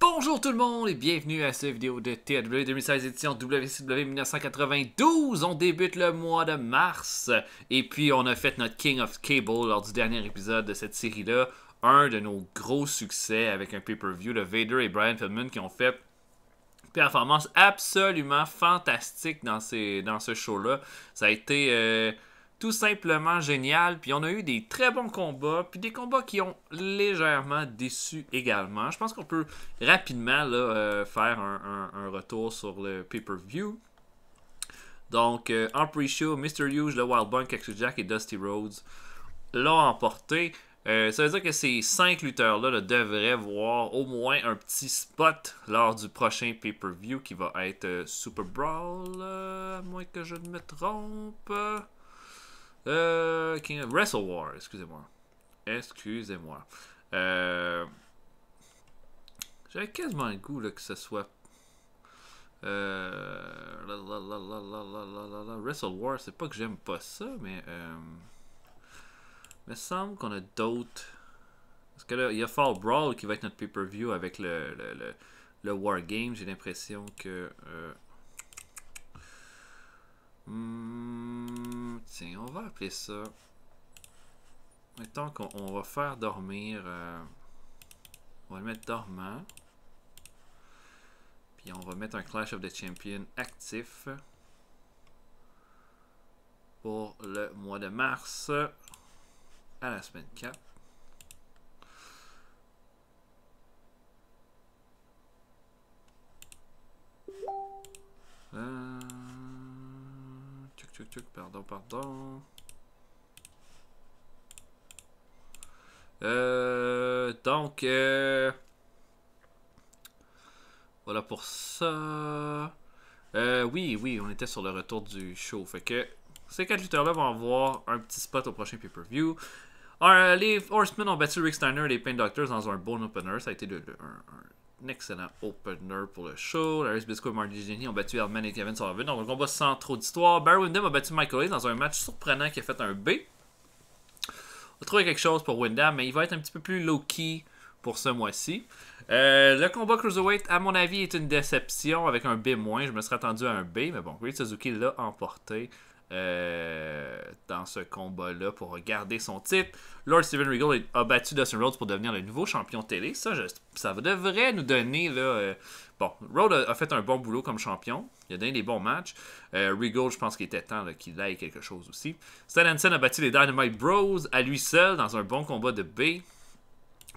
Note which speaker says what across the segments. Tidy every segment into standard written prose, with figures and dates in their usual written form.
Speaker 1: Bonjour tout le monde et bienvenue à cette vidéo de TW 2016 édition WCW 1992. On débute le mois de mars et puis on a fait notre King of Cable lors du dernier épisode de cette série-là. Un de nos gros succès avec un pay-per-view de Vader et Brian Pillman qui ont fait une performance absolument fantastique dans ce show-là. Ça a été tout simplement génial. Puis on a eu des très bons combats. Puis des combats qui ont légèrement déçu également. Je pense qu'on peut rapidement là, faire un retour sur le pay-per-view. Donc, en pre-show, Mr. Hughes, le Wild Bunk, Cactus Jack et Dusty Rhodes l'ont emporté. Ça veut dire que ces 5 lutteurs-là là, devraient voir au moins un petit spot lors du prochain pay-per-view qui va être Super Brawl, à moins que je ne me trompe. Wrestle War, excusez-moi. J'avais quasiment le goût là, que ce soit. Wrestle War, c'est pas que j'aime pas ça, mais. Il me semble qu'on a d'autres. Parce que là, il y a Fall Brawl qui va être notre pay-per-view avec le War Game. J'ai l'impression que. Tiens, on va appeler ça. Mettons qu'on va faire dormir. On va le mettre dormant. Puis on va mettre un Clash of the Champions actif. Pour le mois de mars. À la semaine 4. Pardon. Donc, voilà pour ça. Oui, on était sur le retour du show. Fait que ces 4 lutteurs-là vont avoir un petit spot au prochain pay-per-view. Les Horsemen ont battu Rick Steiner et les Pain Doctors dans un bon opener. Ça a été un excellent opener pour le show. Larry Zbyszko et Marty Jannetty ont battu Hardman et Kevin Sullivan dans un combat sans trop d'histoire. Barry Windham a battu Michael Hayes dans un match surprenant qui a fait un B. On va trouver quelque chose pour Windham, mais il va être un petit peu plus low-key pour ce mois-ci. Le combat Cruiserweight, à mon avis, est une déception avec un B-. Je me serais attendu à un B, mais bon, Great Suzuki l'a emporté dans ce combat-là pour garder son titre. Lord Steven Regal a battu Dustin Rhodes pour devenir le nouveau champion télé. Ça devrait nous donner là. Bon, Rhodes a fait un bon boulot comme champion. Il a donné des bons matchs. Regal, je pense qu'il était temps qu'il aille quelque chose aussi. Stan Hansen a battu les Dynamite Bros à lui seul dans un bon combat de B.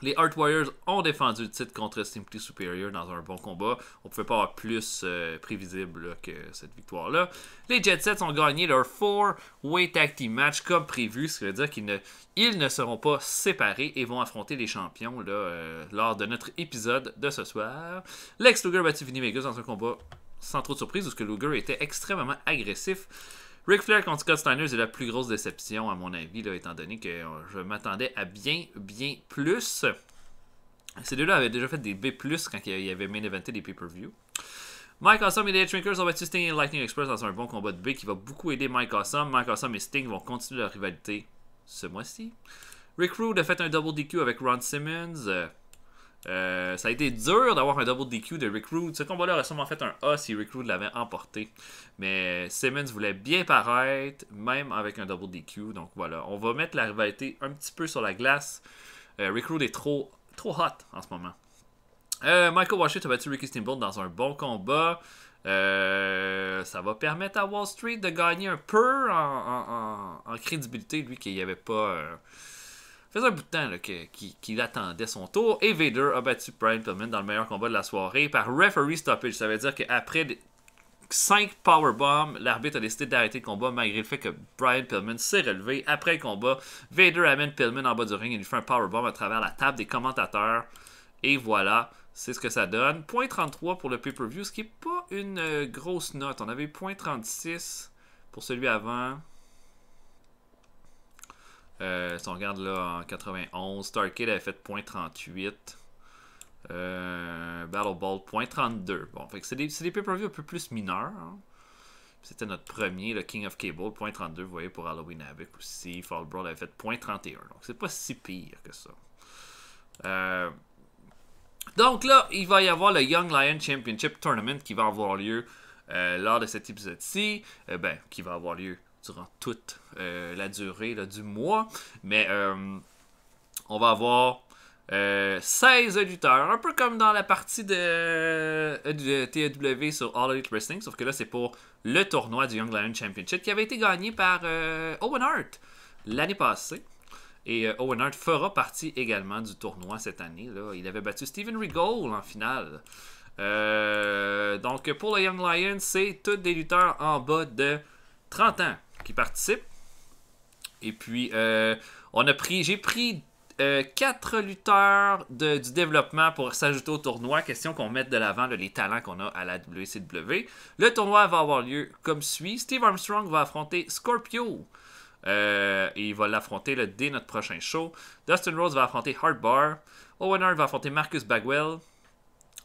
Speaker 1: Les Hart Warriors ont défendu le titre contre Simply Superior dans un bon combat. On ne pouvait pas avoir plus prévisible là, que cette victoire-là. Les Jet Sets ont gagné leur 4-way tag team match comme prévu, ce qui veut dire qu'ils ne seront pas séparés et vont affronter les champions là, lors de notre épisode de ce soir. Lex Luger a battu Vinny Vegas dans un combat sans trop de surprise, parce que Luger était extrêmement agressif. Ric Flair contre Scott Steiner, c'est la plus grosse déception, à mon avis, là, étant donné que je m'attendais à bien plus. Ces deux-là avaient déjà fait des B+, quand il y avait main eventé des pay-per-view. Mike Awesome et les Shrinkers ont battu Sting et Lightning Express dans un bon combat de B qui va beaucoup aider Mike Awesome. Mike Awesome et Sting vont continuer leur rivalité ce mois-ci. Rick Rude a fait un double DQ avec Ron Simmons. Ça a été dur d'avoir un double DQ de Rick Rude. Ce combat-là aurait sûrement fait un A si Rick Rude l'avait emporté. Mais Simmons voulait bien paraître, même avec un double DQ. Donc voilà, on va mettre la rivalité un petit peu sur la glace. Rick Rude est trop hot en ce moment. Michael Washington a battu Ricky Steamboat dans un bon combat. Ça va permettre à Wall Street de gagner un peu en crédibilité, lui qui n'y avait pas... Ça faisait un bout de temps qu'il attendait son tour. Et Vader a battu Brian Pillman dans le meilleur combat de la soirée par referee stoppage. Ça veut dire qu'après 5 powerbombs, l'arbitre a décidé d'arrêter le combat malgré le fait que Brian Pillman s'est relevé. Après le combat, Vader amène Pillman en bas du ring et lui fait un powerbomb à travers la table des commentateurs. Et voilà, c'est ce que ça donne. Point 33 pour le pay-per-view, ce qui n'est pas une grosse note. On avait point 36 pour celui avant. Si on regarde là en 91, Starrcade avait fait .38. Battle Ball .32. Bon, fait que c'est des pay-per-view un peu plus mineurs. Hein. C'était notre premier, le King of Cable, .32, vous voyez, pour Halloween Havoc aussi. Fall Brawl avait fait .31. Donc c'est pas si pire que ça. Donc là, il va y avoir le Young Lion Championship Tournament qui va avoir lieu lors de cet épisode-ci. Qui va avoir lieu durant toute la durée là, du mois. Mais on va avoir 16 lutteurs, un peu comme dans la partie de TAW sur All Elite Wrestling, sauf que là c'est pour le tournoi du Young Lion Championship qui avait été gagné par Owen Hart l'année passée. Et Owen Hart fera partie également du tournoi cette année. Là. Il avait battu Steven Regal en finale. Donc pour le Young Lion, c'est tous des lutteurs en bas de 30 ans qui participent. Et puis j'ai pris 4 lutteurs du développement pour s'ajouter au tournoi. Question qu'on mette de l'avant les talents qu'on a à la WCW. Le tournoi va avoir lieu comme suit. Steve Armstrong va affronter Scorpio. Et il va l'affronter dès notre prochain show. Dustin Rhodes va affronter Hardbar. Owen Hart va affronter Marcus Bagwell.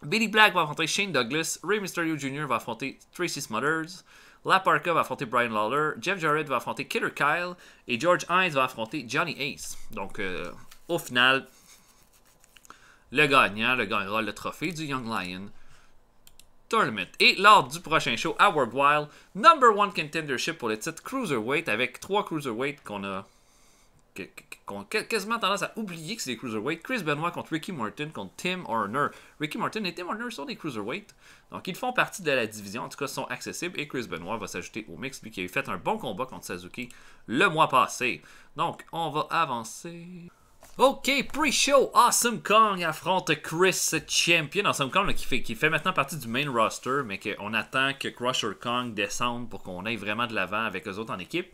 Speaker 1: Billy Black va affronter Shane Douglas. Rey Mysterio Jr. va affronter Tracy Smothers. La Parka va affronter Brian Lawler. Jeff Jarrett va affronter Killer Kyle. Et George Hines va affronter Johnny Ace. Donc, au final, le gagnant gagnera le trophée du Young Lion Tournament. Et lors du prochain show à World Wild, #1 contendership pour le titre Cruiserweight avec 3 Cruiserweight qu'on a quasiment tendance à oublier que c'est des Cruiserweight. Chris Benoit contre Ricky Morton contre Tim Horner. Ricky Morton et Tim Horner sont des Cruiserweight. Donc ils font partie de la division, en tout cas sont accessibles. Et Chris Benoit va s'ajouter au mix, lui qui a fait un bon combat contre Suzuki le mois passé. Donc on va avancer. Ok, pre-show, Awesome Kong affronte Chris Champion. Awesome Kong là, qui fait maintenant partie du main roster, mais qu'on attend que Crusher Kong descende pour qu'on aille vraiment de l'avant avec eux autres en équipe.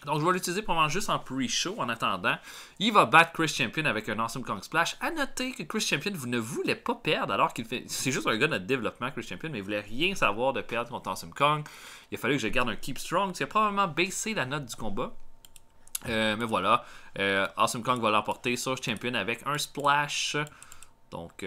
Speaker 1: Donc je vais l'utiliser probablement juste en pre-show en attendant. Il va battre Chris Champion avec un Awesome Kong Splash. À noter que Chris Champion ne voulait pas perdre alors qu'il fait... C'est juste un gars de développement, Chris Champion, mais il voulait rien savoir de perdre contre Awesome Kong. Il a fallu que je garde un Keep Strong, ce qui a probablement baissé la note du combat. Mais voilà, Awesome Kong va l'emporter sur Champion avec un splash. Donc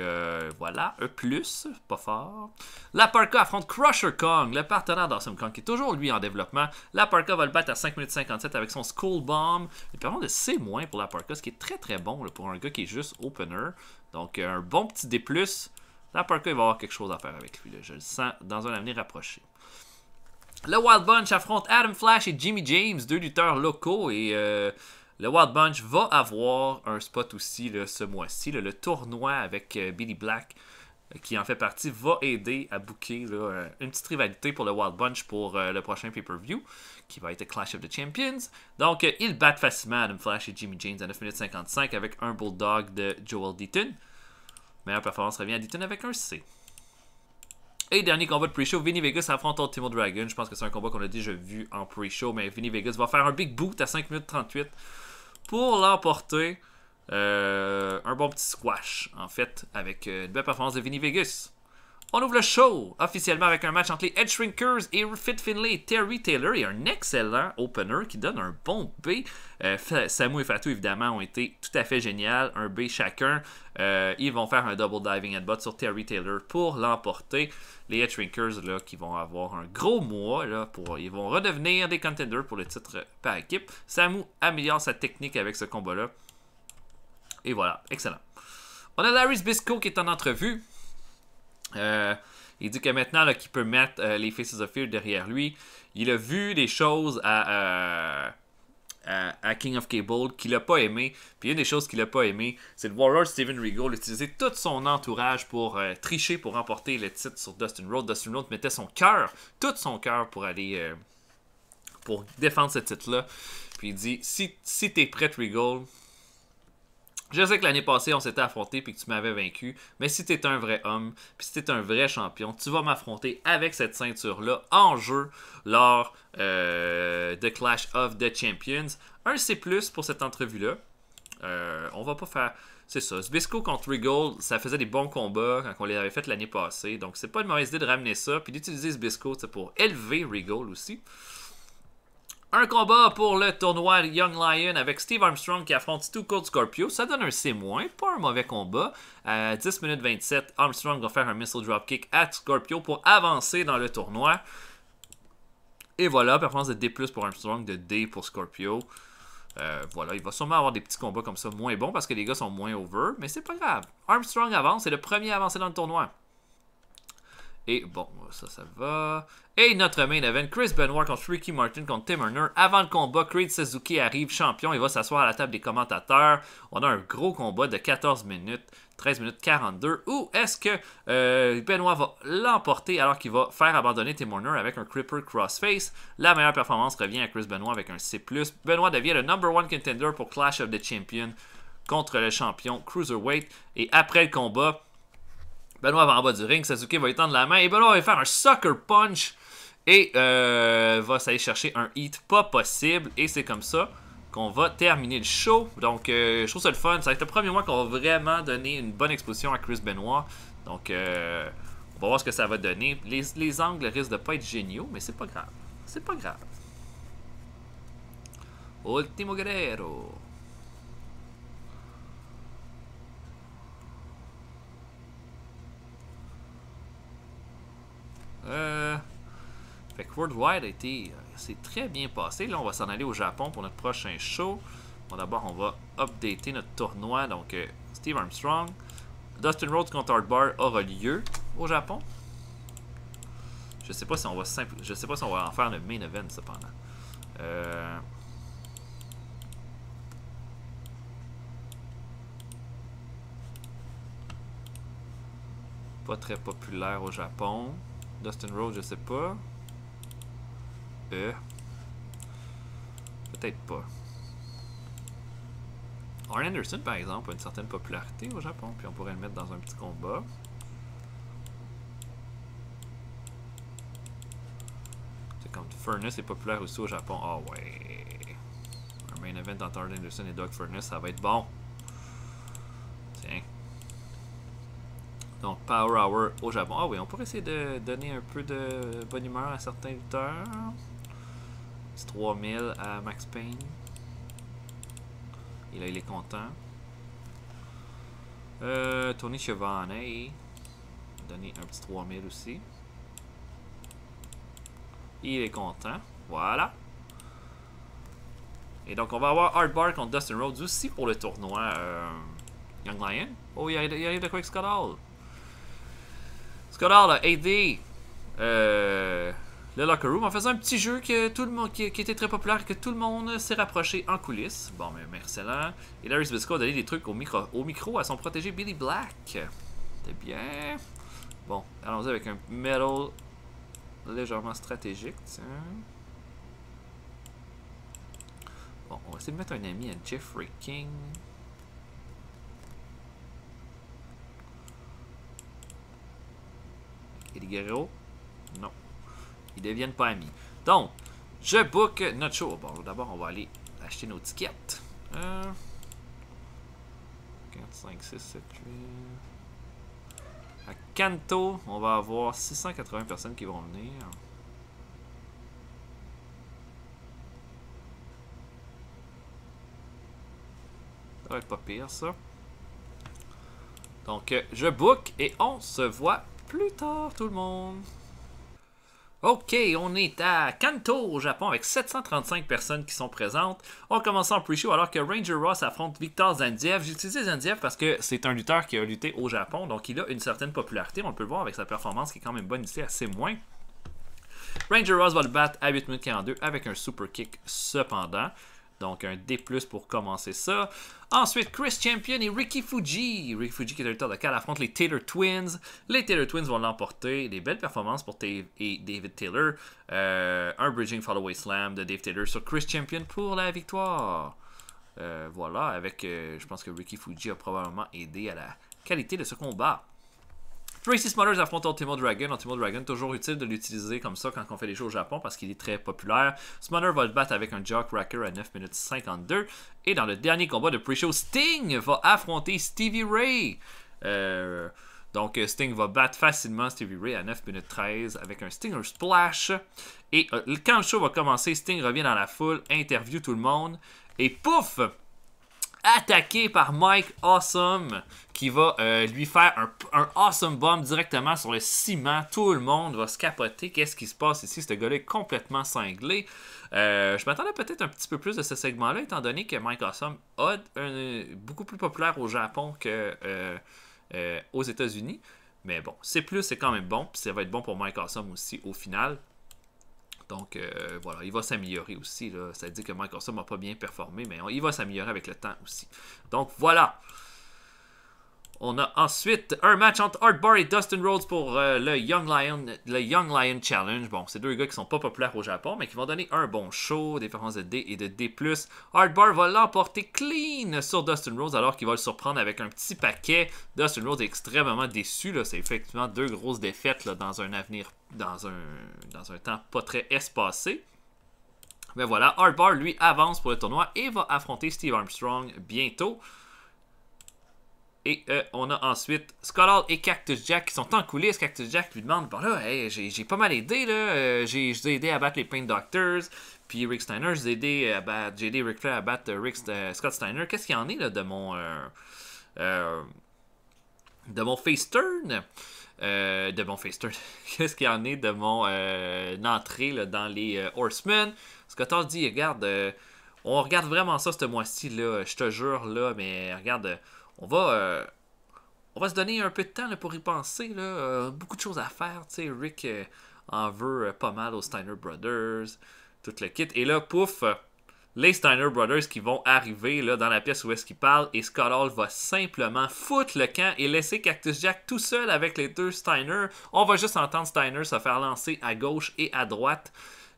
Speaker 1: voilà, un plus, pas fort. La Parka affronte Crusher Kong, le partenaire d'Awesome Kong, qui est toujours lui en développement. La Parka va le battre à 5 minutes 57 avec son Skull Bomb. Il permet de C- pour la Parka, ce qui est très très bon là, pour un gars qui est juste opener. Donc un bon petit D+. La Parka il va avoir quelque chose à faire avec lui, là, je le sens dans un avenir rapproché. Le Wild Bunch affronte Adam Flash et Jimmy James, 2 lutteurs locaux. Et le Wild Bunch va avoir un spot aussi là, ce mois-ci. Le tournoi avec Billy Black, qui en fait partie, va aider à booker là, une petite rivalité pour le Wild Bunch pour le prochain pay-per-view, qui va être Clash of the Champions. Donc, ils battent facilement Adam Flash et Jimmy James à 9 minutes 55 avec un Bulldog de Joel Deaton. Meilleure performance revient à Deaton avec un C. Et dernier combat de pre-show, Vinny Vegas affronte Ultimo Dragon. Je pense que c'est un combat qu'on a déjà vu en pre-show, mais Vinny Vegas va faire un big boot à 5 minutes 38 pour l'emporter. Un bon petit squash, en fait, avec une belle performance de Vinny Vegas. On ouvre le show officiellement avec un match entre les Edge Shrinkers et Fit Finlay et Terry Taylor et un excellent opener qui donne un bon B. Samu et Fatou, évidemment, ont été tout à fait génial. Un B chacun. Ils vont faire un double diving headbutt sur Terry Taylor pour l'emporter. Les Edge Shrinkers là, qui vont avoir un gros mois. Là, ils vont redevenir des contenders pour le titre par équipe. Samu améliore sa technique avec ce combat-là. Et voilà, excellent. On a Larry Zbyszko qui est en entrevue. Il dit que maintenant qu'il peut mettre les Faces of Fear derrière lui. Il a vu des choses à King of Cable qu'il n'a pas aimé. Puis une des choses qu'il n'a pas aimé, c'est de voir Steven Regal utiliser tout son entourage pour tricher pour remporter le titre sur Dustin Rhodes. Dustin Rhodes mettait son cœur, tout son cœur pour aller pour défendre ce titre-là. Puis il dit, si t'es prêt, Regal, je sais que l'année passée, on s'était affronté puis que tu m'avais vaincu, mais si t'es un vrai homme, puis si t'es un vrai champion, tu vas m'affronter avec cette ceinture-là en jeu lors de Clash of the Champions. Un C+, pour cette entrevue-là. On va pas faire... C'est ça. Zbyszko contre Regal, ça faisait des bons combats quand on les avait fait l'année passée, donc c'est pas une mauvaise idée de ramener ça, puis d'utiliser Zbyszko pour élever Regal aussi. Un combat pour le tournoi Young Lion avec Steve Armstrong qui affronte Stu Cold Scorpio. Ça donne un C-, pas un mauvais combat. À 10 minutes 27, Armstrong va faire un missile dropkick à Scorpio pour avancer dans le tournoi. Et voilà, performance de D+ pour Armstrong, de D pour Scorpio. Voilà, il va sûrement avoir des petits combats comme ça moins bons parce que les gars sont moins over, mais c'est pas grave. Armstrong avance, c'est le premier à avancer dans le tournoi. Et bon, ça va. Et notre main event, Chris Benoit contre Ricky Martin contre Tim Turner. Avant le combat, Creed Suzuki arrive champion. Il va s'asseoir à la table des commentateurs. On a un gros combat de 14 minutes, 13 minutes 42. Ou est-ce que Benoit va l'emporter alors qu'il va faire abandonner Tim Turner avec un Crippler Crossface? La meilleure performance revient à Chris Benoit avec un C+. Benoit devient le #1 contender pour Clash of the Champions contre le champion Cruiserweight. Et après le combat, Benoit va en bas du ring, Suzuki va étendre la main et Benoit va faire un sucker punch et va s'aller chercher un hit pas possible. Et c'est comme ça qu'on va terminer le show. Donc je trouve ça le fun. Ça va être le premier mois qu'on va vraiment donner une bonne exposition à Chris Benoit. Donc on va voir ce que ça va donner. Les angles risquent de pas être géniaux, mais c'est pas grave. C'est pas grave. Ultimo Guerrero. Fait que Worldwide a été... c'est très bien passé. Là, on va s'en aller au Japon pour notre prochain show. Bon, d'abord, on va updater notre tournoi. Donc, Steve Armstrong. Dustin Rhodes contre Hardbar aura lieu au Japon. Je sais pas si on va je sais pas si on va en faire le main event, cependant. Pas très populaire au Japon. Dustin Rhodes, je sais pas. Peut-être pas. Arn Anderson, par exemple, a une certaine popularité au Japon, puis on pourrait le mettre dans un petit combat. C'est comme Furnace est populaire aussi au Japon. Ah ouais. Un main event entre Arn Anderson et Doug Furnace, ça va être bon. Tiens. Donc, Power Hour au Japon. Ah oui, on pourrait essayer de donner un peu de bonne humeur à certains lutteurs. C'est 3000 à Max Payne. Et là, il est content. Tony Schiavone. Donner un petit 3000 aussi. Il est content. Voilà. Et donc, on va avoir Hardbar contre Dustin Rhodes aussi pour le tournoi Young Lion. Oh, il arrive de quoi avec Scott Hall? Scott Hall a aidé le Locker Room en faisant un petit jeu que tout le monde, qui était très populaire et que tout le monde s'est rapproché en coulisses. Bon, mais excellent. Et Larry Zbyszko a donné des trucs au micro à son protégé Billy Black. C'était bien. Bon, allons-y avec un metal légèrement stratégique. Tiens. Bon, on va essayer de mettre un ami à Jeffrey King. Eddie Guerrero? Non. Ils deviennent pas amis. Donc, je book notre show. Bon, d'abord, on va aller acheter nos tickets. 4, 5, 6, 7, 8. À Kanto, on va avoir 680 personnes qui vont venir. Ça va être pas pire, ça. Donc, je book et on se voit plus tard, tout le monde. Ok, on est à Kanto au Japon avec 735 personnes qui sont présentes. On commence en pre-show alors que Ranger Ross affronte Victor Zandiev. J'ai utilisé Zandiev parce que c'est un lutteur qui a lutté au Japon, donc il a une certaine popularité. On peut le voir avec sa performance qui est quand même bonne ici, assez moins. Ranger Ross va le battre à 8 minutes 42 avec un super kick cependant. Donc un D+, pour commencer ça. Ensuite, Chris Champion et Ricky Fuji. Ricky Fuji qui est un lutteur de Cal affronte les Taylor Twins. Les Taylor Twins vont l'emporter. Des belles performances pour Dave et David Taylor. Un Bridging Followaway Slam de Dave Taylor sur Chris Champion pour la victoire. Voilà, avec je pense que Ricky Fuji a probablement aidé à la qualité de ce combat. Tracy Smothers affronte Ultimo Dragon. Ultimo Dragon, toujours utile de l'utiliser comme ça quand on fait les shows au Japon parce qu'il est très populaire. Smothers va le battre avec un Jawcracker à 9 minutes 52. Et dans le dernier combat de pre-show, Sting va affronter Stevie Ray. Donc Sting va battre facilement Stevie Ray à 9 minutes 13 avec un Stinger Splash. Et quand le show va commencer, Sting revient dans la foule, interview tout le monde. Et pouf! attaqué par Mike Awesome qui va lui faire un Awesome Bomb directement sur le ciment. Tout le monde va se capoter. Qu'est-ce qui se passe ici? Ce gars-là est complètement cinglé. Je m'attendais peut-être un petit peu plus de ce segment-là, étant donné que Mike Awesome est beaucoup plus populaire au Japon que aux États-Unis. Mais bon, c'est quand même bon. Puis ça va être bon pour Mike Awesome aussi au final. Donc voilà, il va s'améliorer aussi. Là. Ça dit que Mike Awesome n'a pas bien performé, mais il va s'améliorer avec le temps aussi. Donc voilà. On a ensuite un match entre Art Bar et Dustin Rhodes pour le Young Lion Challenge. Bon, c'est deux gars qui sont pas populaires au Japon, mais qui vont donner un bon show, différence de D et de D+. Art Bar va l'emporter clean sur Dustin Rhodes, alors qu'il va le surprendre avec un petit paquet. Dustin Rhodes est extrêmement déçu. C'est effectivement deux grosses défaites là, dans un avenir, dans un temps pas très espacé. Mais voilà, Art Bar, lui, avance pour le tournoi et va affronter Steve Armstrong bientôt. Et on a ensuite Scott Hall et Cactus Jack qui sont en coulisses. Cactus Jack lui demande, bon là, hey, j'ai pas mal aidé, là. Je vous ai aidé à battre les Pain Doctors. Puis Rick Steiner, j'ai aidé Ric Flair à battre Scott Steiner. Qu'est-ce qu'il y en est là, de mon face turn? De mon face turn. Qu'est-ce qu'il y en est de mon entrée là, dans les Horsemen? Scott Hall dit, regarde, on regarde vraiment ça ce mois-ci, là. Je te jure, là, mais regarde... On va se donner un peu de temps là, pour y penser. Là. Beaucoup de choses à faire. Rick en veut pas mal aux Steiner Brothers. Tout le kit. Et là, pouf, les Steiner Brothers qui vont arriver là, dans la pièce où est-ce qu'ils parlent. Et Scott Hall va simplement foutre le camp et laisser Cactus Jack tout seul avec les deux Steiner. On va juste entendre Steiner se faire lancer à gauche et à droite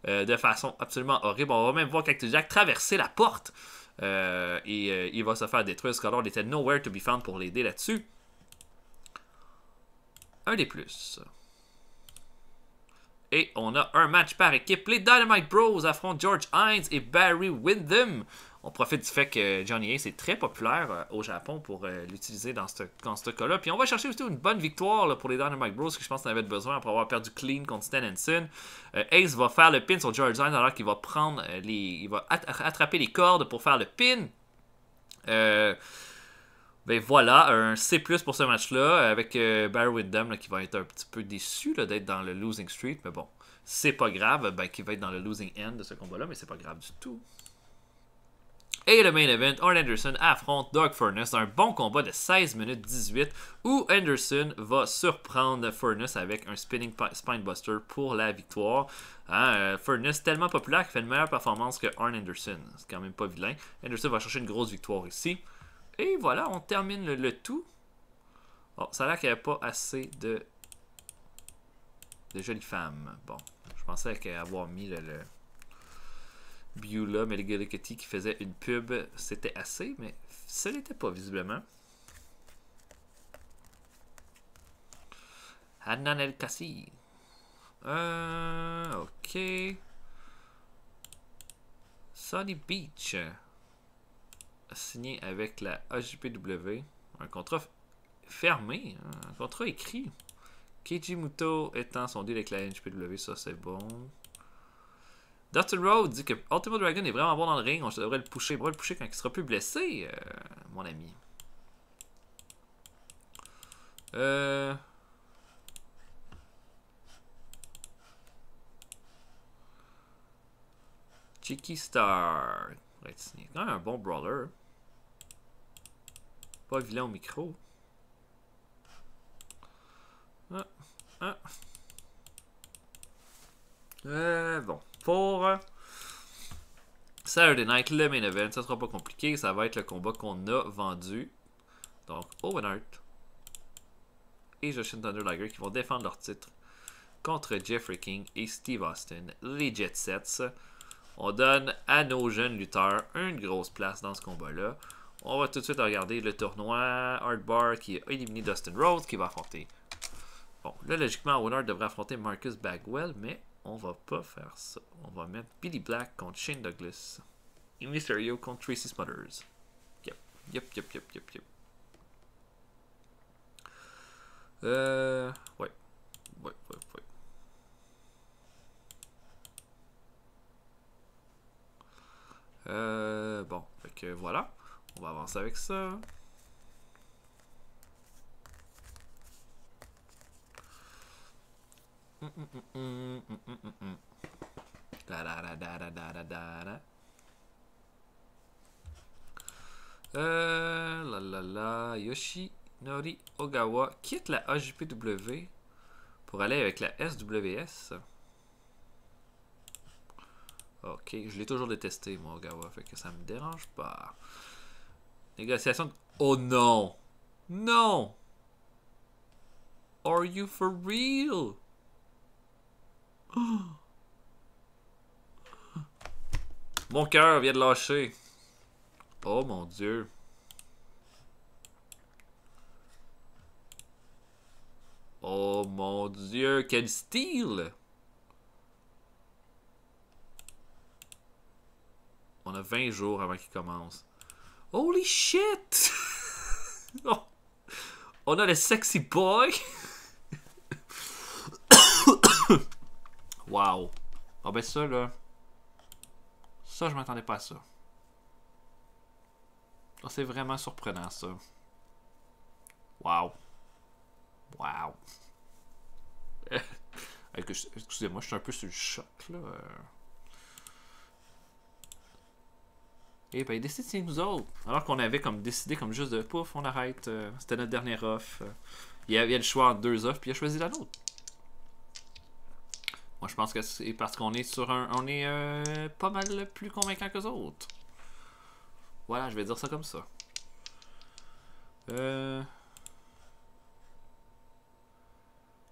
Speaker 1: de façon absolument horrible. On va même voir Cactus Jack traverser la porte. Il va se faire détruire. Scott Hall était nowhere to be found pour l'aider là-dessus. Un des plus. Et on a un match par équipe. Les Dynamite Bros affrontent George Hines et Barry Windham. On profite du fait que Johnny Ace est très populaire au Japon pour l'utiliser dans ce cas-là. Puis on va chercher aussi une bonne victoire là, pour les Dynamite Bros, que je pense qu'on avait besoin après avoir perdu clean contre Stan Hansen. Ace va faire le pin sur George Hines alors qu'il va prendre il va attraper les cordes pour faire le pin. Ben voilà, un C+ pour ce match-là, avec Barry Windham là, qui va être un petit peu déçu là, d'être dans le losing streak, mais bon, c'est pas grave, qui va être dans le losing end de ce combat-là, mais c'est pas grave du tout. Et le main event, Arn Anderson affronte Doug Furnas, un bon combat de 16 minutes 18 où Anderson va surprendre Furnas avec un spinning spinebuster pour la victoire. Furnas tellement populaire qu'il fait une meilleure performance que Arn Anderson. C'est quand même pas vilain. Anderson va chercher une grosse victoire ici. Et voilà, on termine le tout. Oh, ça a l'air qu'il n'y avait pas assez de jolies femmes. Bon, je pensais qu'avoir mis le Beulah McGillicuddy qui faisait une pub, c'était assez, mais ce n'était pas visiblement. Hanan El Kassi. Ok. Sunny Beach a signé avec la AJPW un contrat fermé, un contrat écrit. Keiji Muto étant son deal avec la AJPW, ça c'est bon. Dustin Rhodes dit que Ultimo Dragon est vraiment bon dans le ring. On devrait le pusher. On devrait le pusher quand il sera plus blessé, mon ami. Cheeky Star. Ouais, c'est quand même un bon brawler. Pas vilain au micro. Bon. Pour Saturday Night, le main event, ça sera pas compliqué. Ça va être le combat qu'on a vendu. Donc, Owen Hart et Jushin Thunder Liger qui vont défendre leur titre contre Jeffrey King et Steve Austin, les Jet Sets. On donne à nos jeunes lutteurs une grosse place dans ce combat-là. On va tout de suite regarder le tournoi. Art Bar qui a éliminé Dustin Rhodes qui va affronter. Bon, là, logiquement, Owen Hart devrait affronter Marcus Bagwell, mais on va pas faire ça. On va mettre Billy Black contre Shane Douglas et Mysterio contre Tracy Smothers. Yep. Ouais. Bon, fait que voilà. On va avancer avec ça. Yoshinori Ogawa quitte la AJPW pour aller avec la SWS. Ok, je l'ai toujours détesté, moi, Ogawa, fait que ça me dérange pas. Négociation de... Oh non! Non! Are you for real? Mon cœur vient de lâcher. Oh mon dieu. Oh mon dieu, quel style! On a 20 jours avant qu'il commence. Holy shit! Oh. On a le sexy boy! Wow! Ah ben ça là... Ça, je m'attendais pas à ça. Oh, c'est vraiment surprenant ça. Wow! Wow! Excusez-moi, je suis un peu sur le choc là. Et ben, il décide c'est nous autres. Alors qu'on avait comme décidé comme juste de pouf, on arrête. C'était notre dernière offre. Il y avait le choix entre deux offres, puis il a choisi la nôtre. Moi, je pense que c'est parce qu'on est sur un... On est pas mal plus convaincant que les autres. Voilà, je vais dire ça comme ça.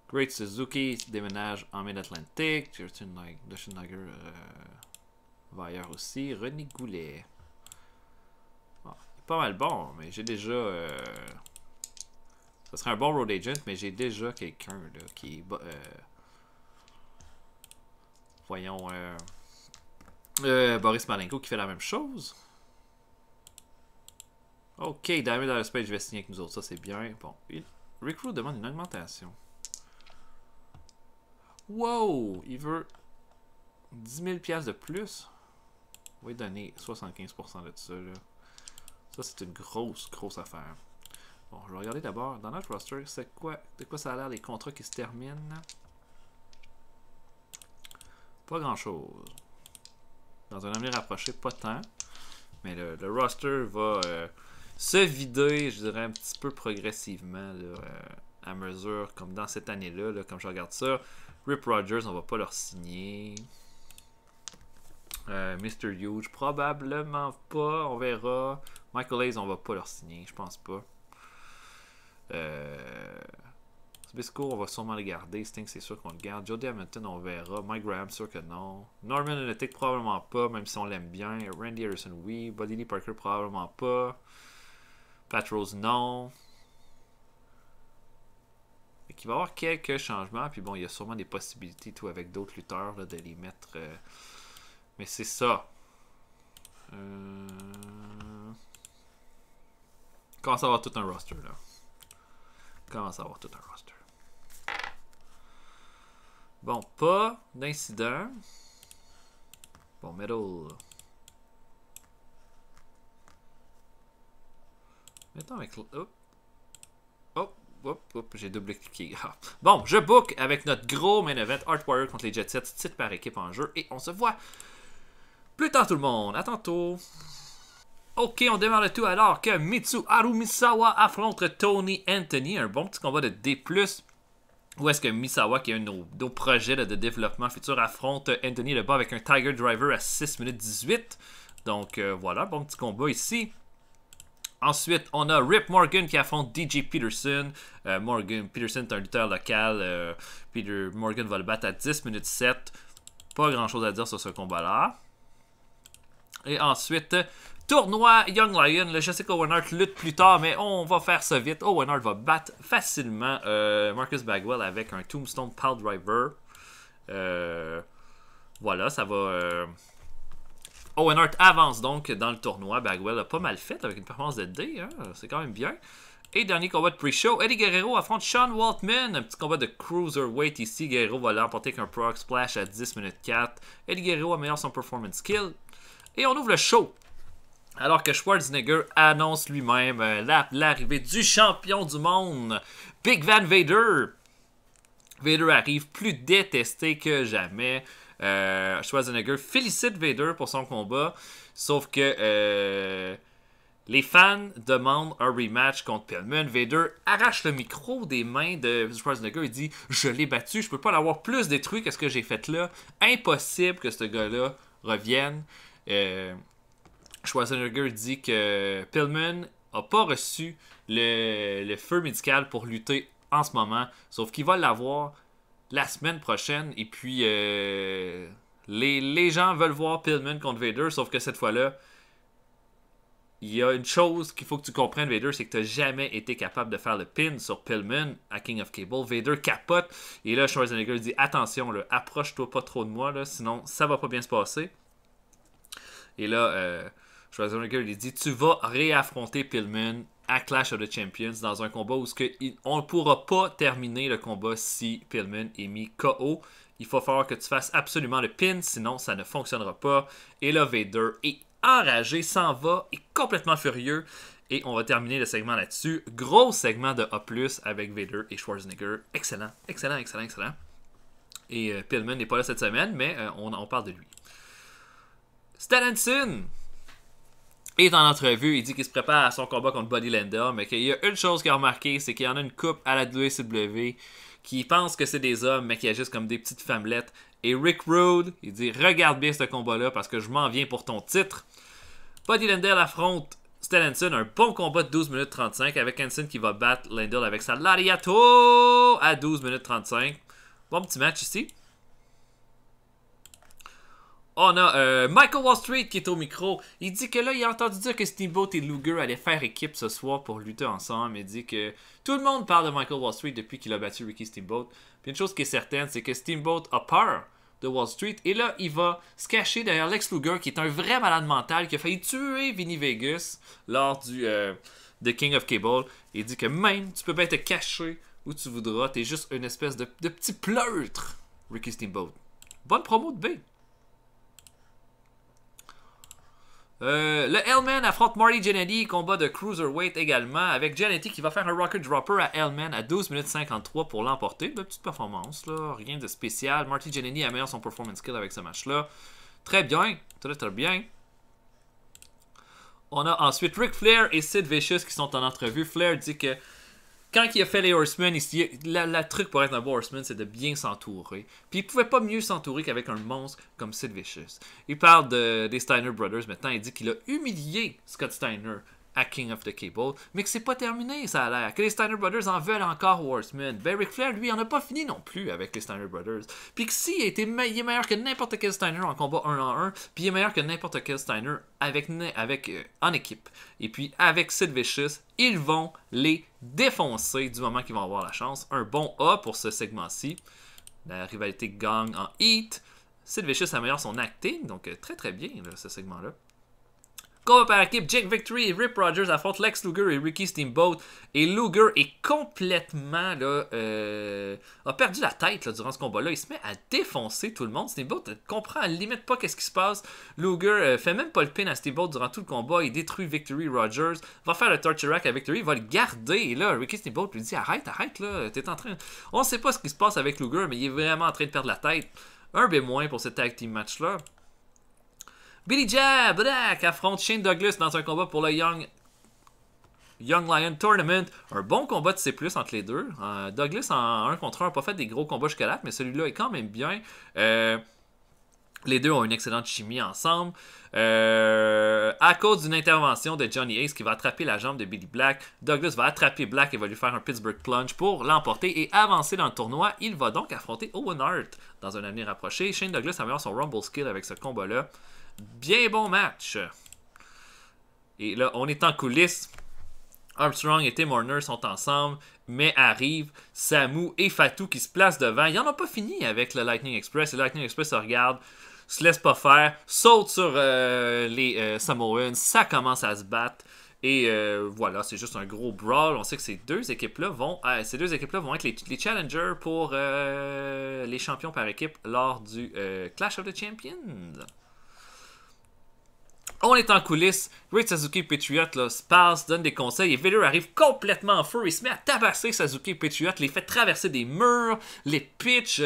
Speaker 1: Great Suzuki déménage en Mid-Atlantic. Justin Lager va ailleurs aussi. René Goulet. Bon, pas mal bon, mais j'ai déjà... ça serait un bon road agent, mais j'ai déjà quelqu'un qui est... voyons... Boris Malenko qui fait la même chose. Ok, Diamond Dallas Page va signer avec nous autres, ça c'est bien. Bon, Recruit demande une augmentation. Wow! Il veut 10 000 $ de plus. On va lui donner 75% de ça. Là. Ça, c'est une grosse affaire. Bon, je vais regarder d'abord. Dans notre roster, c'est quoi, de quoi ça a l'air les contrats qui se terminent? Pas grand-chose. Dans un avenir rapproché, pas tant. Mais le roster va se vider, je dirais, un petit peu progressivement là, à mesure, comme dans cette année-là, là, comme je regarde ça. Rip Rogers, on va pas leur signer. Mr. Huge, probablement pas, on verra. Michael Hayes, on va pas leur signer, je pense pas. Bisco, on va sûrement le garder. Sting, c'est sûr qu'on le garde. Jody Hamilton, on verra. Mike Graham, sûr que non. Norman Lunatic, probablement pas, même si on l'aime bien. Randy Harrison, oui. Buddy Lee Parker, probablement pas. Pat Rose, non. Il va y avoir quelques changements. Puis bon, il y a sûrement des possibilités tout avec d'autres lutteurs là, de les mettre. Mais c'est ça. Commence à avoir tout un roster là. Commence à avoir tout un roster. Bon, pas d'incident. Bon, Metal. Mettons avec... Hop, j'ai double-cliqué. Bon, je book avec notre gros main event Art Warrior contre les Jet Sets, titre par équipe en jeu. Et on se voit plus tard tout le monde. À tantôt. Ok, on démarre le tout alors que Mitsuharu Misawa affronte Tony Anthony. Un bon petit combat de D+. Où est-ce que Misawa, qui est un de nos projets là, de développement futur, affronte Anthony le bas avec un Tiger Driver à 6 minutes 18. Donc voilà, bon petit combat ici. Ensuite, on a Rip Morgan qui affronte DJ Peterson. Peterson est un lutteur local. Peter Morgan va le battre à 10 minutes 7. Pas grand chose à dire sur ce combat-là. Et ensuite, tournoi Young Lion. Je sais qu'Owen Hart lutte plus tard, mais on va faire ça vite. Owen Hart va battre facilement Marcus Bagwell avec un Tombstone Pile Driver. Voilà, ça va... Owen Hart avance donc dans le tournoi. Bagwell a pas mal fait avec une performance de D. Hein? C'est quand même bien. Et dernier combat de pre-show, Eddie Guerrero affronte Sean Waltman. Un petit combat de cruiserweight ici. Guerrero va l'emporter avec un Proc Splash à 10 minutes 4. Eddie Guerrero améliore son performance skill. Et on ouvre le show Alors que Schwarzenegger annonce lui-même l'arrivée du champion du monde, Big Van Vader. Vader arrive plus détesté que jamais. Schwarzenegger félicite Vader pour son combat, sauf que les fans demandent un rematch contre Pillman. Vader arrache le micro des mains de Schwarzenegger et dit « Je l'ai battu, je peux pas l'avoir plus détruit que ce que j'ai fait là. Impossible que ce gars-là revienne. Schwarzenegger dit que Pillman n'a pas reçu le feu médical pour lutter en ce moment, sauf qu'il va l'avoir la semaine prochaine. Et puis, les gens veulent voir Pillman contre Vader, sauf que cette fois-là, il y a une chose qu'il faut que tu comprennes, Vader, c'est que tu n'as jamais été capable de faire le pin sur Pillman à King of Cable. Vader capote, et là, Schwarzenegger dit « Attention, là, approche-toi pas trop de moi, là, sinon ça va pas bien se passer. » Et là, Schwarzenegger lui dit « Tu vas réaffronter Pillman à Clash of the Champions dans un combat où on ne pourra pas terminer le combat si Pillman est mis KO. Il faut falloir que tu fasses absolument le pin, sinon ça ne fonctionnera pas. » Et là, Vader est enragé, s'en va, est complètement furieux. Et on va terminer le segment là-dessus. Gros segment de A+, avec Vader et Schwarzenegger. Excellent, excellent, excellent, excellent. Et Pillman n'est pas là cette semaine, mais on parle de lui. Stan Hansen est en entrevue, il dit qu'il se prépare à son combat contre Buddy Landel, mais qu'il y a une chose qu'il a remarqué, c'est qu'il y en a une couple à la WCW qui pense que c'est des hommes, mais qui agissent comme des petites femmelettes. Et Rick Rude, il dit « Regarde bien ce combat-là, parce que je m'en viens pour ton titre. » Buddy Landel affronte Stan Hansen, un bon combat de 12 minutes 35, avec Hansen qui va battre Landel avec sa lariato à 12 minutes 35. Bon petit match ici. On a Michael Wall Street qui est au micro. Il dit que là, il a entendu dire que Steamboat et Luger allaient faire équipe ce soir pour lutter ensemble. Il dit que tout le monde parle de Michael Wall Street depuis qu'il a battu Ricky Steamboat. Puis une chose qui est certaine, c'est que Steamboat a peur de Wall Street. Et là, il va se cacher derrière Lex Luger, qui est un vrai malade mental, qui a failli tuer Vinny Vegas lors du The King of Cable. Il dit que même, tu peux bien te cacher où tu voudras. T'es juste une espèce de petit pleutre, Ricky Steamboat. Bonne promo de B. Le Hellman affronte Marty Jannetty, combat de Cruiserweight également, avec Jannetty qui va faire un Rocket Dropper à Hellman à 12 minutes 53 pour l'emporter. De petite performance, là, rien de spécial. Marty Jannetty améliore son performance skill avec ce match-là. Très bien, très très bien. On a ensuite Ric Flair et Sid Vicious qui sont en entrevue. Flair dit que quand il a fait les Horsemen, le truc pour être un bon Horseman, c'est de bien s'entourer. Puis il pouvait pas mieux s'entourer qu'avec un monstre comme Sid Vicious. Il parle des Steiner Brothers maintenant. Il dit qu'il a humilié Scott Steiner à King of the Cable, mais que c'est pas terminé, ça a l'air. Que les Steiner Brothers en veulent encore aux Horsemen. Ben Ric Flair, lui, en a pas fini non plus avec les Steiner Brothers. Puis que s'il il est meilleur que n'importe quel Steiner en combat 1 en 1, puis il est meilleur que n'importe quel Steiner en équipe. Et puis avec Sid Vicious, ils vont les défoncer du moment qu'ils vont avoir la chance. Un bon A pour ce segment-ci. La rivalité gagne en heat. Sid Vicious améliore son acting, donc très très bien là, ce segment-là. Combat par équipe, Jake Victory et Rip Rogers affrontent Lex Luger et Ricky Steamboat. Et Luger est complètement là, a perdu la tête là, durant ce combat-là. Il se met à défoncer tout le monde. Steamboat comprend à la limite pas qu'est-ce qui se passe. Luger fait même pas le pin à Steamboat durant tout le combat. Il détruit Victory Rogers. Va faire le torture rack à Victory. Il va le garder. Et là, Ricky Steamboat lui dit arrête là. T'es en train. On sait pas ce qui se passe avec Luger, mais il est vraiment en train de perdre la tête. Un B- pour ce tag team match-là. Billy Jab Black affronte Shane Douglas dans un combat pour le Young Lion Tournament. Un bon combat de C+, entre les deux. Douglas en 1 contre 1 n'a pas fait des gros combats jusqu'à là, mais celui-là est quand même bien. Les deux ont une excellente chimie ensemble. À cause d'une intervention de Johnny Ace qui va attraper la jambe de Billy Black, Douglas va attraper Black et va lui faire un Pittsburgh Plunge pour l'emporter et avancer dans le tournoi. Il va donc affronter Owen Hart dans un avenir approché. Shane Douglas améliore son Rumble skill avec ce combat-là. Bien bon match. Et là, on est en coulisses. Armstrong et Tim Horner sont ensemble, mais arrivent Samu et Fatou qui se placent devant. Ils n'en ont pas fini avec le Lightning Express. Le Lightning Express se regarde, se laisse pas faire, saute sur les Samoans. Ça commence à se battre. Et voilà, c'est juste un gros brawl. On sait que ces deux équipes-là vont être les challengers pour les champions par équipe lors du Clash of the Champions. On est en coulisses. Great Sasuke Patriot là, se passe, donne des conseils et Vader arrive complètement en feu. Il se met à tabasser Sasuke Patriot, les fait traverser des murs, les pitch,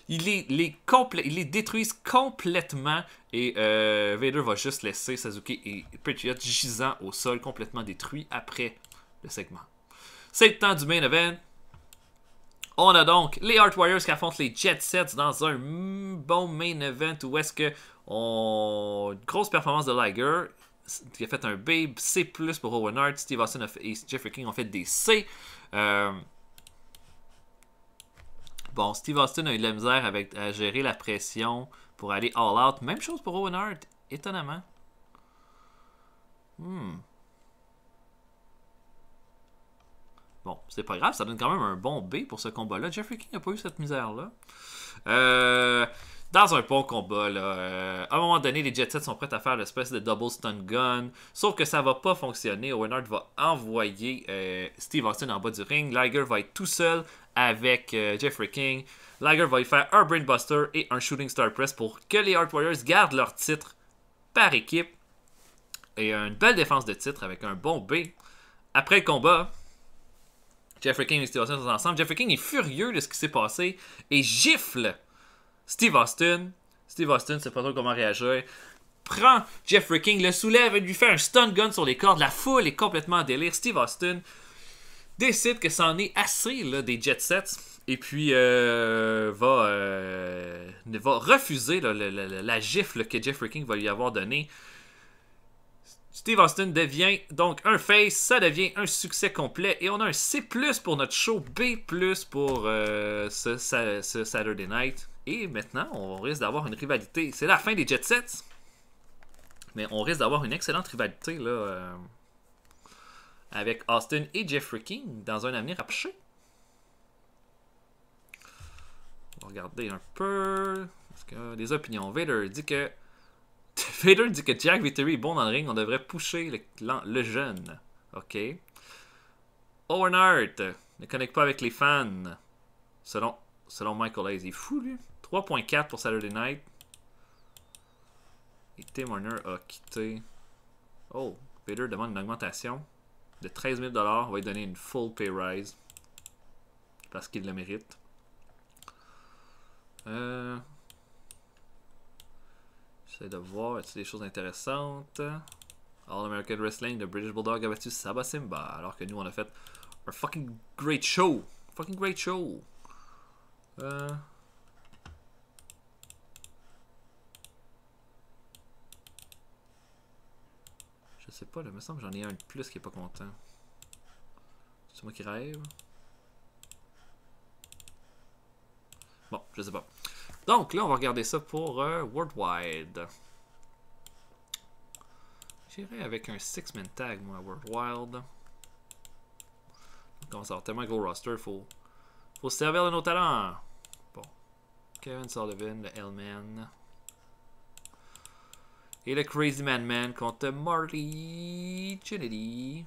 Speaker 1: il les détruise complètement. Et Vader va juste laisser Sasuke et Patriot gisant au sol, complètement détruits après le segment. C'est le temps du main event. On a donc les Heart Warriors qui affrontent les Jet Sets dans un bon main event où est-ce que une grosse performance de Liger qui a fait un B, C+, pour Owen Hart. Steve Austin et Jeffrey King ont fait des C. Bon, Steve Austin a eu de la misère à gérer la pression pour aller all out. Même chose pour Owen Hart, étonnamment. Bon, c'est pas grave, ça donne quand même un bon B pour ce combat-là. Jeffrey King n'a pas eu cette misère-là. Dans un bon combat, là, à un moment donné, les Jet Sets sont prêts à faire l'espèce de double stun gun. Sauf que ça va pas fonctionner. Owen Hart va envoyer Steve Austin en bas du ring. Liger va être tout seul avec Jeffrey King. Liger va y faire un Brainbuster et un Shooting Star Press pour que les Heart Warriors gardent leur titre par équipe. Et une belle défense de titre avec un bon B. Après le combat, Jeffrey King et Steve Austin sont ensemble. Jeffrey King est furieux de ce qui s'est passé et gifle Steve Austin. Steve Austin ne sait pas trop comment réagir. Prend Jeffrey King, le soulève et lui fait un stun gun sur les cordes. La foule est complètement en délire. Steve Austin décide que c'en est assez là, des Jet Sets. Et puis va refuser là, la gifle que Jeffrey King va lui avoir donnée. Steve Austin devient donc un face, ça devient un succès complet et on a un C+, pour notre show, B+, pour ce Saturday Night. Et maintenant, on risque d'avoir une rivalité. C'est la fin des Jet Sets, mais on risque d'avoir une excellente rivalité là, avec Austin et Jeffrey King dans un avenir approché. On va regarder un peu. Parce que les opinions. Vader dit que Jack Victory est bon dans le ring, on devrait pusher le jeune. Ok. Owen Hart ne connecte pas avec les fans. Selon Michael Hayes, il est fou lui. 3.4 pour Saturday Night. Et Tim Warner a quitté. Oh, Vader demande une augmentation de 13 000 $. On va lui donner une full pay rise. Parce qu'il le mérite. J'essaie de voir, y a des choses intéressantes. All American Wrestling, le British Bulldog a battu Saba Simba, alors que nous on a fait un fucking great show. Fucking great show. Je sais pas, là, il me semble que j'en ai un de plus qui est pas content. C'est moi qui rêve. Bon, je sais pas. Donc là, on va regarder ça pour Worldwide. J'irai avec un 6-man tag, moi, Worldwide. On commence à avoir tellement gros roster, faut se servir de nos talents. Bon. Kevin Sullivan, le L-Man. Et le Crazy Man contre Marty Jannetty.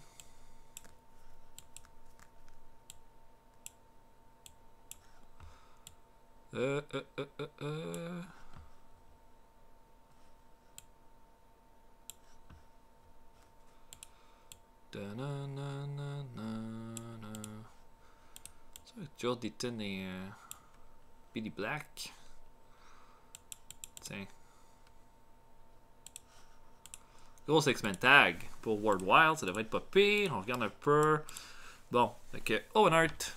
Speaker 1: Joe Deaton et Billy Black. Tiens. Gros X-Men tag pour World Wild, ça devrait être pas pire. On regarde un peu. Bon, donc Owen Hart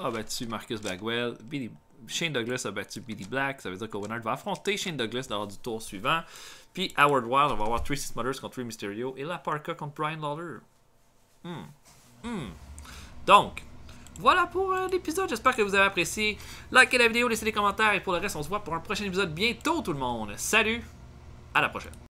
Speaker 1: a battu Marcus Bagwell. Shane Douglas a battu Billy Black. Ça veut dire qu'Owen Hart va affronter Shane Douglas lors du tour suivant. Puis à World Wild, on va avoir Tracy Smothers contre Rey Mysterio et La Parka contre Brian Lawler. Donc, voilà pour l'épisode. J'espère que vous avez apprécié. Likez la vidéo, laissez des commentaires. Et pour le reste, on se voit pour un prochain épisode bientôt, tout le monde. Salut, à la prochaine.